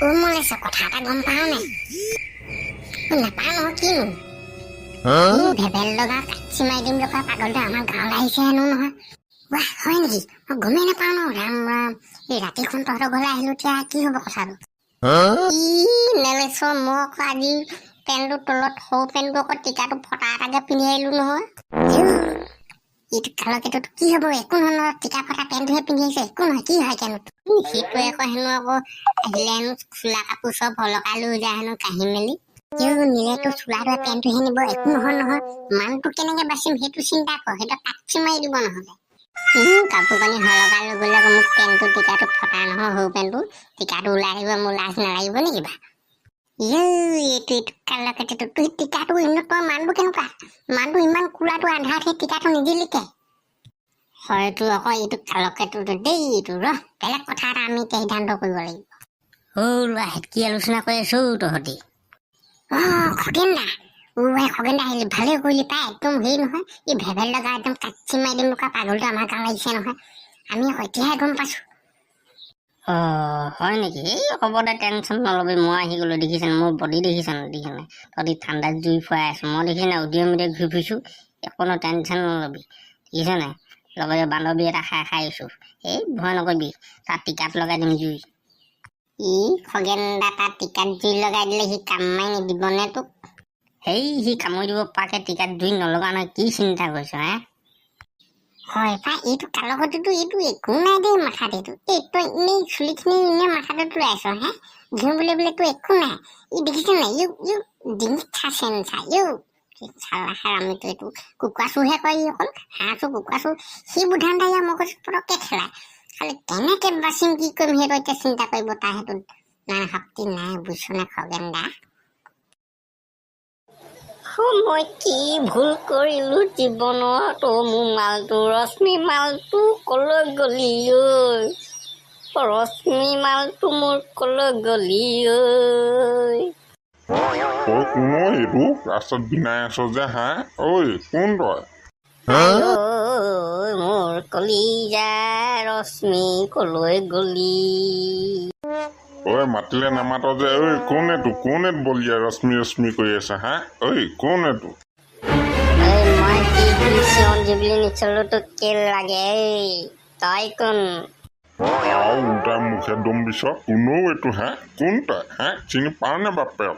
মলেশ্বৰ কথা এটা গম পাওঁ নে? নাপাওঁ নহয় কিনো ভেবেল লগা কাঠি মাৰি দিম লগা পাগলটো আমাৰ গাঁৱলৈ আহিছে হেনো নহয়। ৱাহ হয় নেকি? মই গমেই নাপাওঁ ন। ৰাম ৰাম, এই ৰাতিখন তহঁতৰ ঘৰলৈ আহিলো, এতিয়া কি হ'ব কথাটো? নেলেশ্বৰ মই আকৌ আজি পেণ্টটো তলত সৰু পেণ্টটো আকৌ টিকাটো ফটা এটাকে পিন্ধি আহিলো নহয়। এইটো কালকেটোত কি হ'ব? একো নহয়, টিকা ফটা পেণ্টটোহে পিন্ধি আহিছে, একো নহয়, কি হয় কেনো? সেইটোৱে আকৌ হেনো আকৌ আহিলে হেনো চোলা কাপোৰ চব হলকাই লৈ যায় হেনো কাঢ়ি মেলি। নিলেতো চোলাটোৱে পেণ্টটোহে নিব, একো নহয় নহয়। মানুহটো কেনেকে বাচিম সেইটো চিন্তা কৰ, সেইটো কাঠি মাৰি দিব নহ'লে। কাপোৰ কানি হলকাই লৈ গ'লে আকৌ মোক পেণ্টটো টিকাটো ফটা নহয়, সৰু পেণ্টটো টিকাটো ওলাই আহিব, মোৰ লাজ নালাগিব নেকি বা? এইটো কালকেটোত তই টিকাটো তই মানুহটো কেনেকুৱা? মানুহটো ইমান কোলাটো আন্ধাৰত সেই টিকাটো নিদিলিকে। হয়তো আকৌ এইটো কালকেটোত দেই, এইটো বেলেগ কথা এটা আমি এতিয়া সিদ্ধান্ত কৰিব লাগিব। ল'ৰা কি আলোচনা কৰি আছো তহঁতি? খগেন দা, খগেন দা আহিলি, ভালে কৰিলি পাই। একদম হেৰি নহয়, এই ভেবেল লগা একদম কাঠি মাৰি দিম লগা পাগলটো আমাৰ গাঁৱত আহিছে নহয়। আমি এতিয়াহে গম পাইছো। হয় নেকি? হ'ব দে, টেনশ্যন নলবি, মই আহি গ'লো। দেখিছেনে মোৰ বডি, দেখিছেনে তহঁতি ঠাণ্ডাত জুই ফুৱাই আছো, মই দেখিছেনে উদিয়ে মুদিয়ে ঘূৰি ফুৰিছো। অকণো টেনশ্যন নলবি, দেখিছ নাই? লগতে বান্ধৱী এটা খাই আহিছো। ভয় নকৰিবি, তাত টিকাত লগাই দিম জুই। খগেন দা তাত টিকাত জুই লগাই দিলে সি কাম মাৰি নিদিবনে তোক? সি কামুৰি দিব পৰাকে টিকাত জুই নলগা নহয়, কি চিন্তা কৰিছ হে? হয় পাই, এইটো কালকটোতো এইটো একো নাই দেই মাথাত। এইটো এনেই চুলিখিনি এনেই মাথাটো তোলাইছ হে, ঘিউ বোলে একো নাই। দেখিছ নাই ডিঙিত চাচেন আমিতো এইটো কুকুৰা চুৰহে কয়, অকল হাঁহ চুৰ কুকুৰা চুৰ সি বুধান দাই মগজত পটককে খেলায়। খালি কেনেকে বাচিম কি কৰিম সেইটো এতিয়া চিন্তা কৰিব তাৰ সেইটো নাই, শক্তি নাই, বুজিছ নে খগেন দা? মই কি ভুল কৰিলো জীৱনত? মোৰ মালটো ৰশ্মি মালটো কলৈ গলি ঐ? ৰশ্মি মালটো মোৰ কলৈ গলি ঐ? তই কোন এইটো ৰাস্তাত বিনাই আছ যে? হা ঐ কোন তই? মোৰ কলিজা ৰশ্মি কলৈ গলি? মাতিলে নামাত যে? কোন এইটো বলিয়া ৰশ্মি ৰশ্মি কৰি আছে? হা কোন এইটো? মই কি চিৰঞ্জীৱী নিচলো তোক কেল লাগে? তই কোন? উল্টা মুখে দম দিছ। কোনও এইটো? কোন তই? চিনি পাও নে বাপেৰক?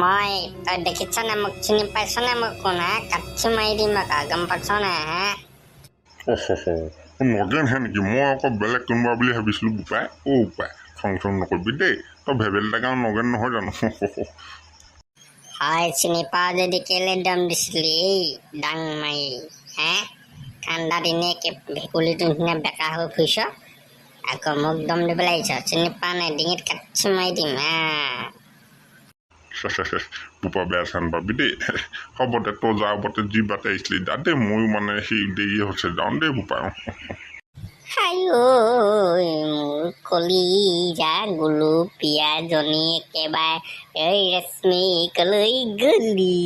মই তই দেখিছ নে? মোক চিনি পাইছ নে? মোক কোন? কাঠি মাৰি দিম আকৌ, গম পাইছ নে? নগেন হে নেকি? মই আকৌ বেলেগ কোনোবা বুলি ভাবিছিলো বোপাই। বোপাই খং চং নকৰিবি দেই, তই ভেবেল টেঙাৰ নগেন নহয় জানো? হয়, চিনি পাও যদি কেলে দম দিছিলি ডাং মাৰি? ঠাণ্ডাত এনেই ভেকুলীটো নিচিনা বেকা হৈ ফুৰিছ, আকৌ মোক দম দিবলৈ আহিছ? চিনি পোৱা নাই? ডিঙিত কাঠি মাৰি দিম। বোপা বেয়া চান পাবি দেই। হ'ব দে, তই যাৱ বাটে যি বাটে আহিছিলি যা দেই, ময়ো মানে সেই দেৰি হৈছে, যাওঁ দেই বোপা। মোৰ কলিজা গুলপীয়া জনী একেবাৰে ৰশ্মি কলৈ গলি?